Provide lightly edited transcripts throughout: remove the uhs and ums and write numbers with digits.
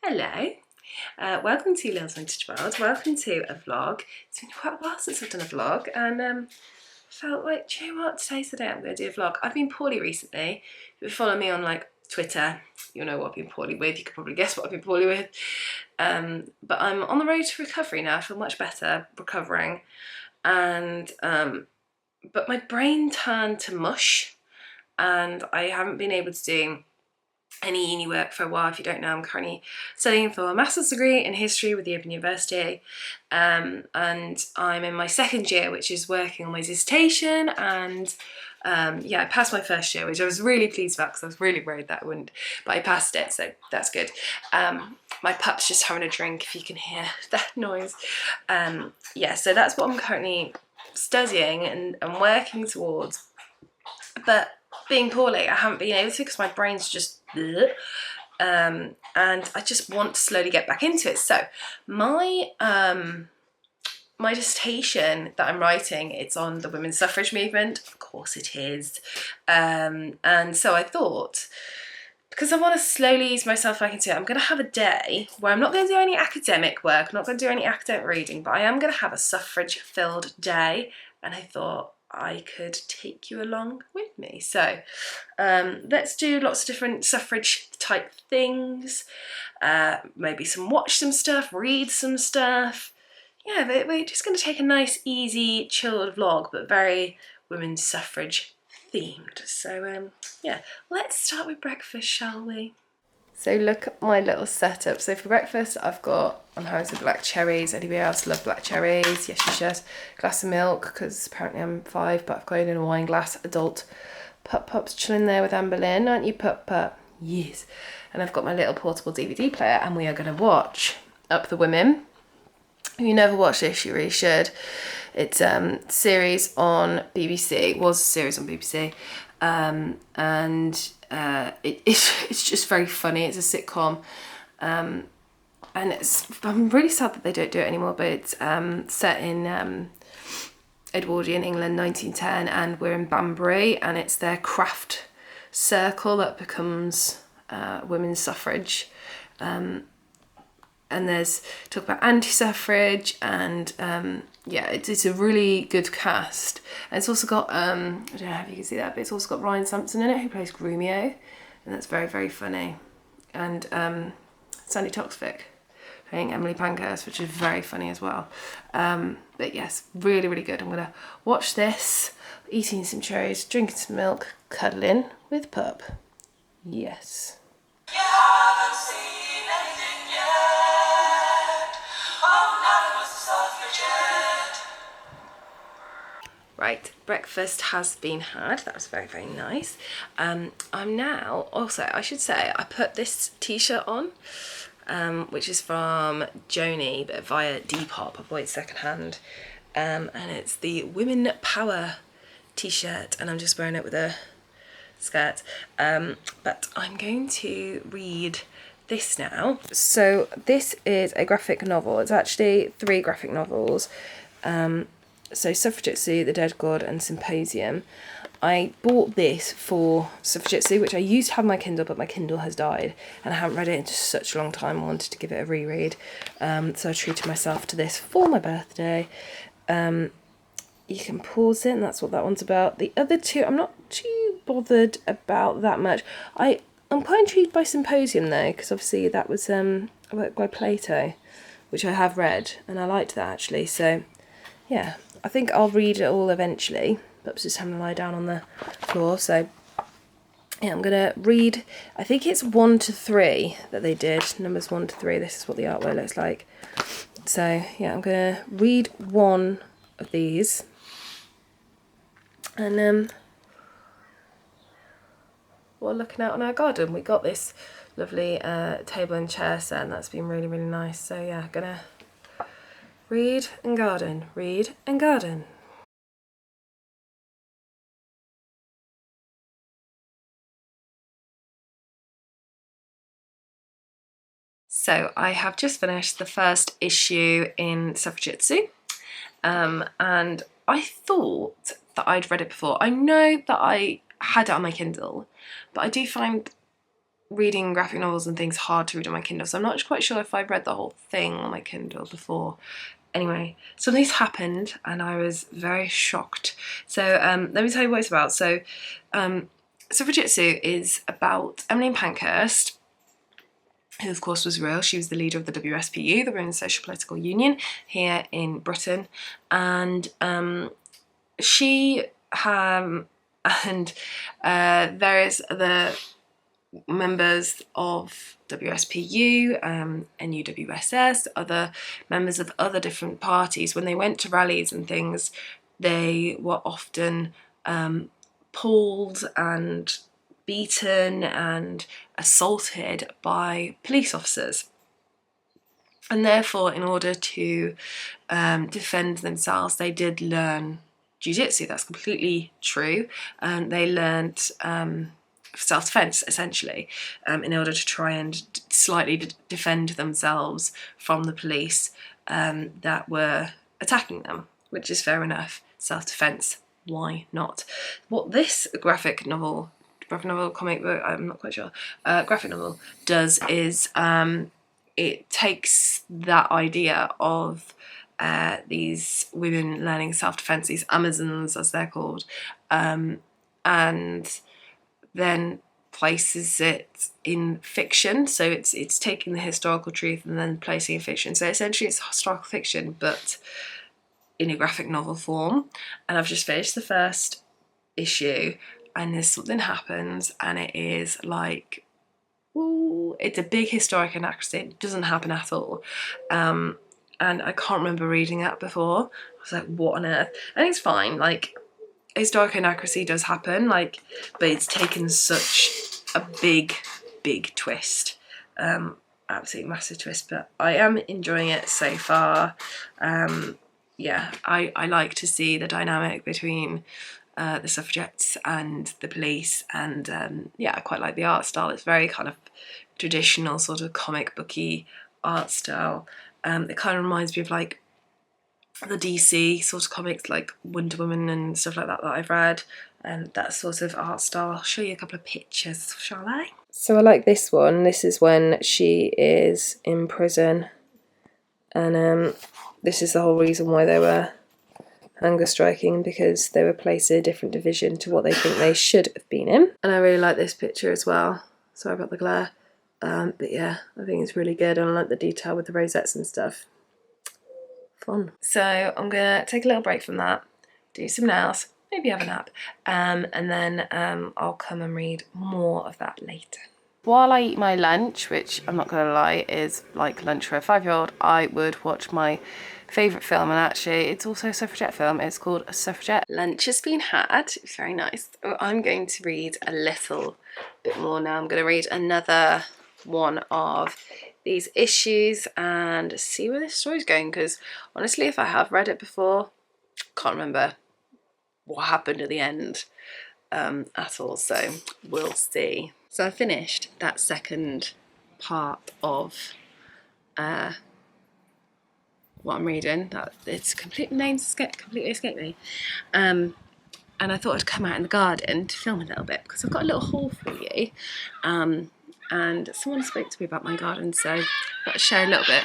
Hello, welcome to Lil's Vintage World, welcome to a vlog. It's been quite a while since I've done a vlog and felt like, do you know what, today's the day I'm going to do a vlog. I've been poorly recently. If you follow me on like Twitter, you'll know what I've been poorly with. You can probably guess what I've been poorly with. But I'm on the road to recovery now. I feel much better recovering. And but my brain turned to mush and I haven't been able to do any uni work for a while. If you don't know, I'm currently studying for a master's degree in history with the Open University, and I'm in my second year, which is working on my dissertation. And yeah, I passed my first year, which I was really pleased about because I was really worried that I wouldn't, but I passed it, so that's good. My pup's just having a drink, if you can hear that noise. Yeah, so that's what I'm currently studying and working towards. But being poorly, I haven't been able to because my brain's just bleh. And I just want to slowly get back into it. So my my dissertation that I'm writing, it's on the women's suffrage movement. Of course it is. And so I thought, because I want to slowly ease myself back into it, I'm going to have a day where I'm not going to do any academic work, I'm not going to do any academic reading, but I am going to have a suffrage-filled day. And I thought I could take you along with me. So let's do lots of different suffrage type things, maybe watch some stuff, read some stuff. Yeah, we're just going to take a nice, easy, chilled vlog, but very women's suffrage themed. So yeah, let's start with breakfast, shall we? So look at my little setup. So for breakfast, I'm having some black cherries. Anybody else love black cherries? Yes, you should. Glass of milk, because apparently I'm 5, but I've got it in a wine glass. Adult. Pup's chilling there with Amber Lynn, aren't you, Pup? Yes. And I've got my little portable DVD player, and we are going to watch Up the Women. If you never watched this, you really should. It's a series on BBC. It was a series on BBC. It's just very funny. It's a sitcom, and I'm really sad that they don't do it anymore, but it's set in Edwardian England, 1910, and we're in Banbury, and it's their craft circle that becomes women's suffrage, and there's talk about anti-suffrage, and yeah, it's a really good cast. And it's also got I don't know if you can see that, but it's also got Ryan Sampson in it, who plays Grumio, and that's very, very funny. And Sandy Toksvig playing Emily Pankhurst, which is very funny as well. But yes, really, really good. I'm gonna watch this, eating some cherries, drinking some milk, cuddling with Pup. Yes. You haven't seen anything yet. Oh, now it was a suffragette. Right, breakfast has been had. That was very, very nice. I'm now, also, I should say, I put this t-shirt on, which is from Joni, but via Depop. I bought it secondhand. And it's the Women Power t-shirt, and I'm just wearing it with a skirt. But I'm going to read this now. So this is a graphic novel. It's actually 3 graphic novels. So Suffragetsu, The Dead God, and Symposium. I bought this for Suffragetsu, which I used to have my Kindle, but my Kindle has died, and I haven't read it in just such a long time. I wanted to give it a reread. So I treated myself to this for my birthday. You can pause it, and that's what that one's about. The other 2, I'm not too bothered about that much. I'm quite intrigued by Symposium, though, because obviously that was a work by Plato, which I have read, and I liked that, actually. So, yeah, I think I'll read it all eventually. Bub's just having to lie down on the floor, so yeah, I'm going to read, I think it's 1 to 3 that they did, numbers 1 to 3, this is what the artwork looks like. So, yeah, I'm going to read one of these, and we're looking out on our garden. We got this lovely table and chair set, and that's been really, really nice. So yeah, gonna read and garden, read and garden. So I have just finished the first issue in Suffragetsu, and I thought that I'd read it before. I know that I had it on my Kindle, but I do find reading graphic novels and things hard to read on my Kindle, so I'm not quite sure if I've read the whole thing on my Kindle before. Anyway, something's happened and I was very shocked. So let me tell you what it's about. So Suffragetsu is about Emmeline Pankhurst, who of course was real. She was the leader of the WSPU, the Women's Social Political Union, here in Britain, and she and various other members of WSPU, NUWSS, other members of other different parties, when they went to rallies and things, they were often pulled and beaten and assaulted by police officers. And therefore, in order to defend themselves, they did learn jiu-jitsu. That's completely true. They learned self-defense, essentially, in order to try and slightly defend themselves from the police that were attacking them, which is fair enough. Self-defense, why not? What this graphic novel, comic book, I'm not quite sure, graphic novel does is it takes that idea of these women learning self-defense, these Amazons as they're called, and then places it in fiction. So it's taking the historical truth and then placing it in fiction. So essentially it's historical fiction, but in a graphic novel form. And I've just finished the first issue, and there's something happens, and it is like, ooh, it's a big historic inaccuracy. It doesn't happen at all. And I can't remember reading that before. I was like, what on earth? And it's fine, like, historic inaccuracy does happen, like, but it's taken such a big twist, absolutely massive twist. But I am enjoying it so far. Yeah, I like to see the dynamic between the suffragettes and the police, and yeah, I quite like the art style. It's very kind of traditional sort of comic booky art style. It kind of reminds me of like the DC sort of comics, like Wonder Woman and stuff like that I've read, and that sort of art style. I'll show you a couple of pictures, shall I? So I like this one. This is when she is in prison, and this is the whole reason why they were hunger striking, because they were placed in a different division to what they think they should have been in. And I really like this picture as well. Sorry about the glare. But yeah, I think it's really good, and I like the detail with the rosettes and stuff. Fun. So I'm gonna take a little break from that, do some nails, maybe have a nap, and then I'll come and read more of that later. While I eat my lunch, which I'm not gonna lie is like lunch for a 5-year-old, I would watch my favourite film, and actually it's also a suffragette film. It's called Suffragette. Lunch has been had, it's very nice. I'm going to read a little bit more now. I'm going to read another one of these issues and see where this story's going, because honestly, if I have read it before, can't remember what happened at the end at all, so we'll see. So I finished that second part of what I'm reading. That it's completely escaped me. And I thought I'd come out in the garden to film a little bit, because I've got a little haul for you. And someone spoke to me about my garden, so I've got to share a little bit.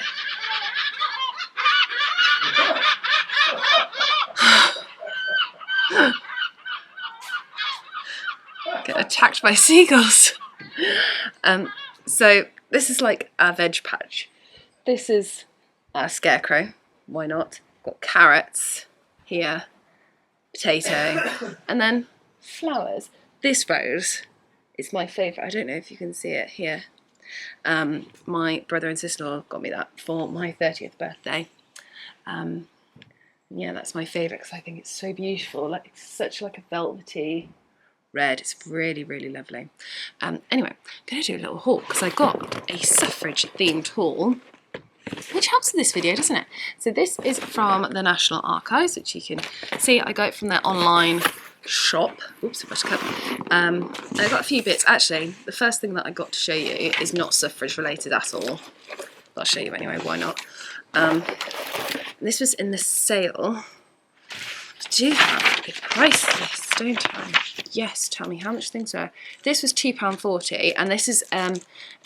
Get attacked by seagulls. So this is like a veg patch. This is a scarecrow, why not? Got carrots here, potato, and then flowers. This rose is my favourite. I don't know if you can see it here. My brother and sister-in-law got me that for my 30th birthday. Yeah, that's my favourite because I think it's so beautiful. Like, it's such like a velvety red. It's really, really lovely. Anyway, I'm going to do a little haul because I got a suffrage themed haul, which helps with this video, doesn't it? So this is from the National Archives, which you can see. I got it from their online shop. Oops, buttercup. I got a few bits. Actually, the first thing that I got to show you is not suffrage related at all. But I'll show you anyway, why not? This was in the sale. I do have the price list, don't I? Yes, tell me how much things are. This was £2.40, and this is a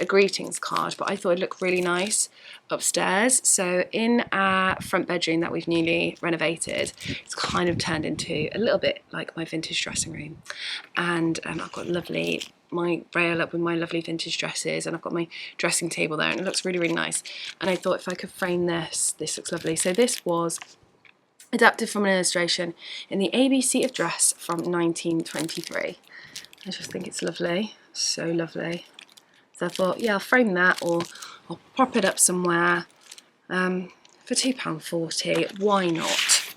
greetings card, but I thought it looked really nice upstairs. So in our front bedroom that we've newly renovated, it's kind of turned into a little bit like my vintage dressing room. And I've got my rail up with my lovely vintage dresses, and I've got my dressing table there, and it looks really, really nice. And I thought if I could frame this looks lovely. So this was adapted from an illustration in the ABC of Dress from 1923. I just think it's lovely, so lovely. So I thought, yeah, I'll frame that, or I'll prop it up somewhere for £2.40. Why not?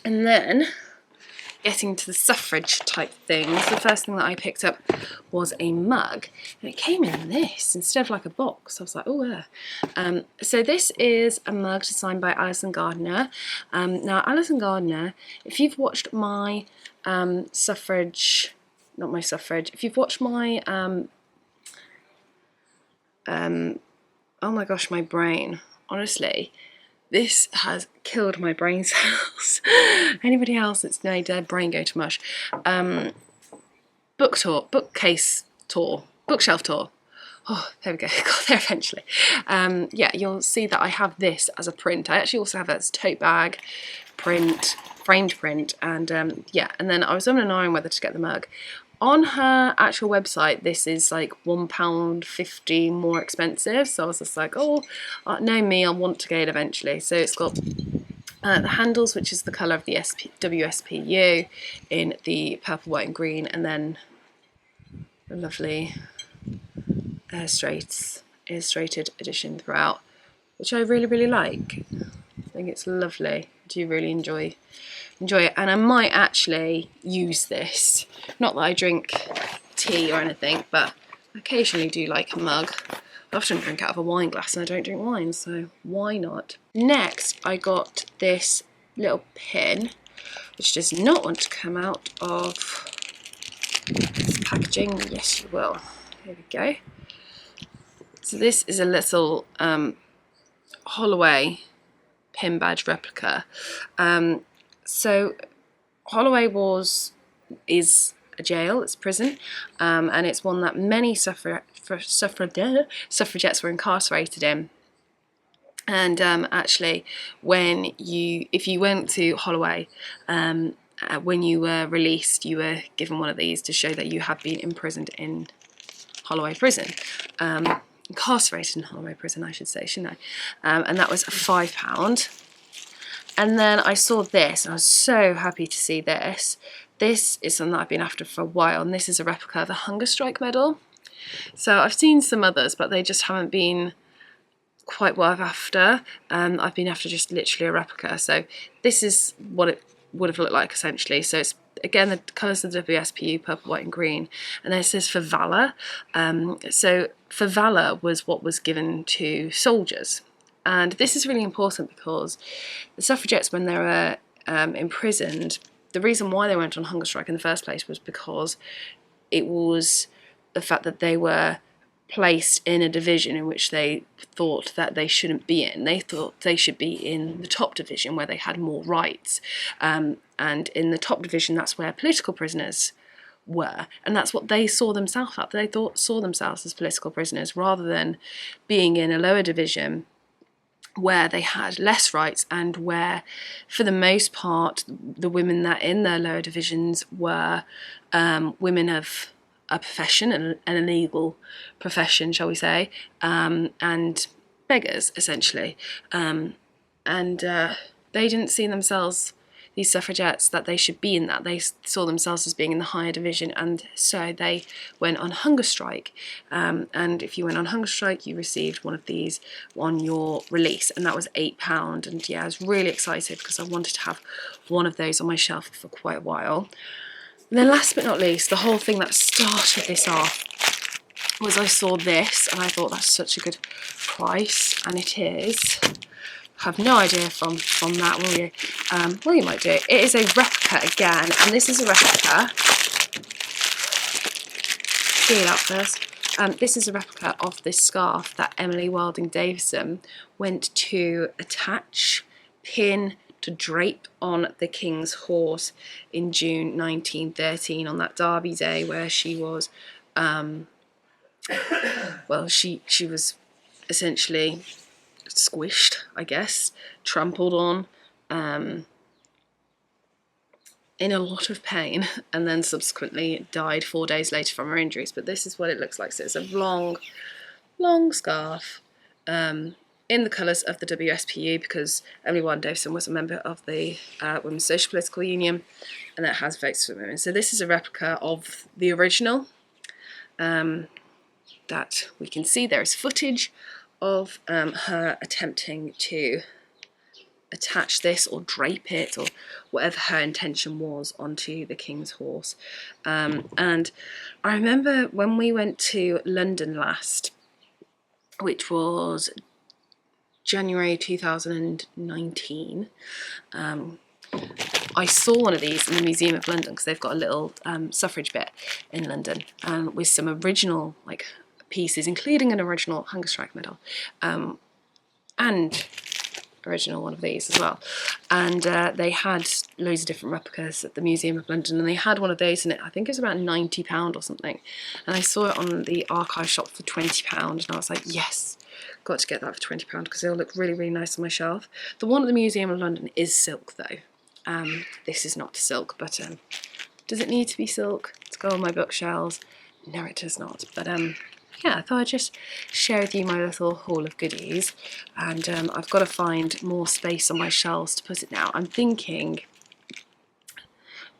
And then, getting to the suffrage type things, the first thing that I picked up was a mug, and it came in this instead of like a box. I was like, oh yeah. So this is a mug designed by Alison Gardner. Now Alison Gardner, if you've watched my if you've watched my oh my gosh, my brain, honestly, this has killed my brain cells. Anybody else that's made their brain go to mush? Bookshelf tour. Oh, there we go, got there eventually. Yeah, you'll see that I have this as a print. I actually also have it as tote bag, print, framed print, and yeah, and then I was on and on whether to get the mug. On her actual website, this is like £1.50 more expensive, so I was just like, oh, no me, I'll want to get it eventually. So it's got the handles, which is the colour of the WSPU in the purple, white and green, and then the lovely illustrated edition throughout, which I really, really like. I think it's lovely. I do really enjoy it, and I might actually use this. Not that I drink tea or anything, but I occasionally do like a mug. I often drink out of a wine glass, and I don't drink wine, so why not? Next, I got this little pin, which does not want to come out of this packaging. Yes, you will. Here we go. So this is a little Holloway pin badge replica. So Holloway is a jail, it's a prison, and it's one that many suffragettes were incarcerated in. And actually, if you went to Holloway, when you were released, you were given one of these to show that you had been imprisoned in Holloway prison. Incarcerated in Holloway prison, I should say, shouldn't I? And that was £5. And then I saw this, and I was so happy to see this. This is something that I've been after for a while, and this is a replica of the Hunger Strike medal. So I've seen some others, but they just haven't been quite what I'm after. I've been after just literally a replica. So this is what it would have looked like essentially. So it's, again, the colours of the WSPU, purple, white and green, and then it says for valour. So for valour was what was given to soldiers. And this is really important because the suffragettes, when they were imprisoned, the reason why they went on hunger strike in the first place was because it was the fact that they were placed in a division in which they thought that they shouldn't be in. They thought they should be in the top division where they had more rights. And in the top division, that's where political prisoners were. And that's what they saw themselves at. They saw themselves as political prisoners rather than being in a lower division where they had less rights, and where, for the most part, the women that in their lower divisions were women of a profession, an illegal profession, shall we say, and beggars, essentially. And they didn't see themselves, these suffragettes, that they should be in that. They saw themselves as being in the higher division, and so they went on hunger strike. And if you went on hunger strike, you received one of these on your release, and that was £8. And yeah, I was really excited because I wanted to have one of those on my shelf for quite a while. And then last but not least, the whole thing that started this off was I saw this, and I thought that's such a good price, and it is. Have no idea from that, will you? Well, you might do. It is a replica again, and this is a replica. See that first. This is a replica of this scarf that Emily Wilding Davison went to attach, pin, to drape on the king's horse in June 1913 on that Derby Day where she was, well, she was essentially squished, I guess, trampled on, in a lot of pain, and then subsequently died 4 days later from her injuries. But this is what it looks like. So it's a long scarf, in the colours of the WSPU, because Emily Warren-Davidson was a member of the Women's Social Political Union, and that has Votes for Women. So this is a replica of the original that we can see. There is footage of her attempting to attach this or drape it or whatever her intention was onto the king's horse. And I remember when we went to London last, which was January 2019, I saw one of these in the Museum of London, because they've got a little suffrage bit in London, with some original pieces, including an original hunger strike medal, and original one of these as well. And they had loads of different replicas at the Museum of London, and they had one of those, and I think it was about £90 or something. And I saw it on the archive shop for £20, and I was like, yes, got to get that for £20 because it'll look really, really nice on my shelf. The one at the Museum of London is silk though. This is not silk, but does it need to be silk to go on my bookshelves? No, it does not. But yeah, I thought I'd just share with you my little haul of goodies, and I've got to find more space on my shelves to put it now. I'm thinking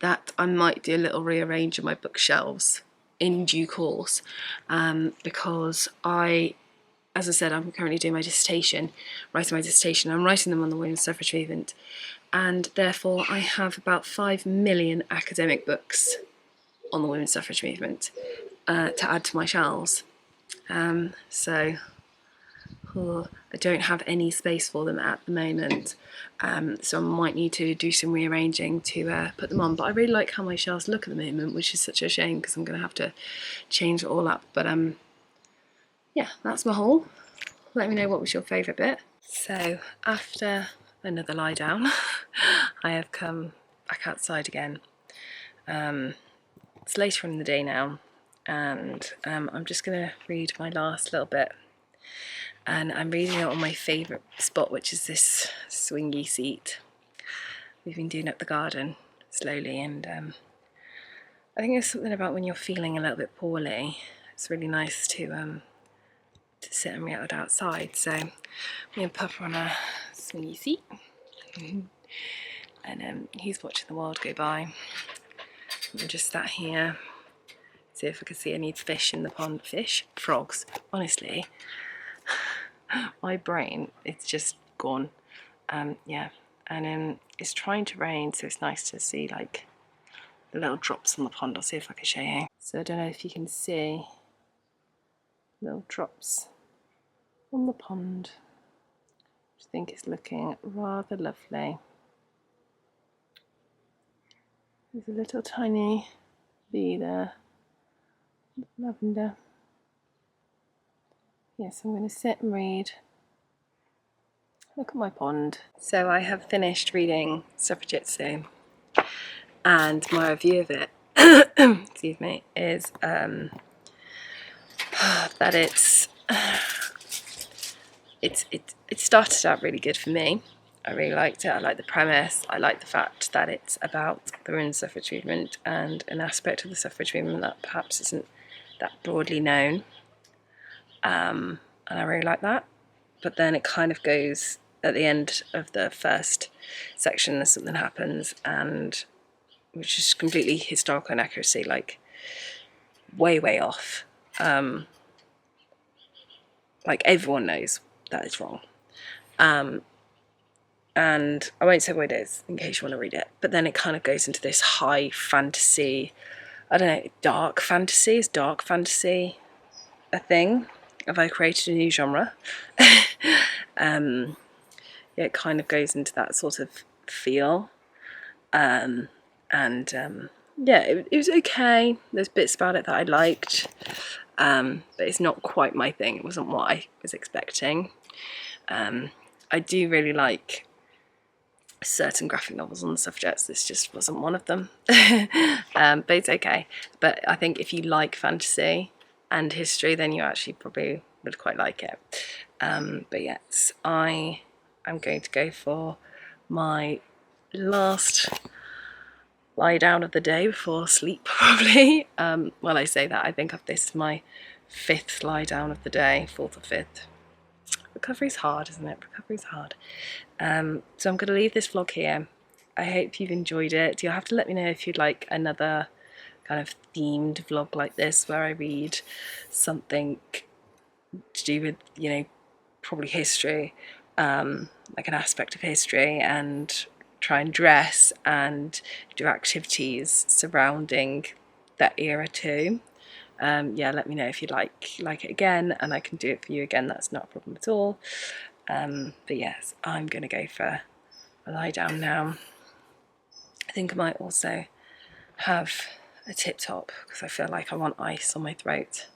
that I might do a little rearrange of my bookshelves in due course, because as I said, I'm currently doing my dissertation, writing my dissertation. I'm writing them on the women's suffrage movement, and therefore I have about 5 million academic books on the women's suffrage movement to add to my shelves. So I don't have any space for them at the moment, so I might need to do some rearranging to put them on. But I really like how my shelves look at the moment, which is such a shame because I'm going to have to change it all up. But yeah, that's my haul. Let me know what was your favourite bit. So after another lie down, I have come back outside again. It's later in the day now, and I'm just going to read my last little bit. And I'm reading it on my favourite spot, which is this swingy seat. We've been doing up the garden slowly, and I think there's something about when you're feeling a little bit poorly, it's really nice to sit and read outside. So me and Papa on a swingy seat, and he's watching the world go by. I'm just sat here, see if I can see any fish in the pond. Fish? Frogs. Honestly, my brain, it's just gone. Yeah, and it's trying to rain, so it's nice to see like the little drops on the pond. I'll see if I can show you. So I don't know if you can see little drops on the pond, which I think is looking rather lovely. There's a little tiny bee there, lavender. Yes, I'm going to sit and read. Look at my pond. So I have finished reading Suffragetsu, and my review of it, excuse me, is that it started out really good for me. I really liked it. I like the premise. I like the fact that it's about the women's suffrage movement and an aspect of the suffrage movement that perhaps isn't that broadly known. And I really like that. But then it kind of goes, at the end of the first section, something happens, and which is completely historical inaccuracy, like way off. Like everyone knows that is wrong. And I won't say what it is in case you want to read it, but then it kind of goes into this high fantasy, I don't know, dark fantasy. Is dark fantasy a thing? Have I created a new genre? Yeah, it kind of goes into that sort of feel. Yeah, it was okay. There's bits about it that I liked, but it's not quite my thing. It wasn't what I was expecting. I do really like certain graphic novels on the Suffragettes. This just wasn't one of them. But it's okay. But I think if you like fantasy and history, then you actually probably would quite like it. But yes, I am going to go for my last lie down of the day before sleep, probably. Well, I say that, I think this is my 5th lie down of the day, 4th or 5th. Recovery's hard, isn't it? Recovery's hard. So I'm going to leave this vlog here. I hope you've enjoyed it. You'll have to let me know if you'd like another kind of themed vlog like this, where I read something to do with, you know, probably history, like an aspect of history, and try and dress and do activities surrounding that era too. Yeah, let me know if you'd like it again, and I can do it for you again. That's not a problem at all. But yes, I'm gonna go for a lie down now. I think I might also have a tip top because I feel like I want ice on my throat.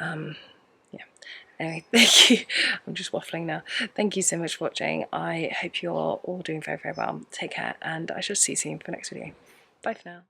Yeah. Anyway, thank you. I'm just waffling now. Thank you so much for watching. I hope you're all doing very, very well. Take care, and I shall see you soon for the next video. Bye for now.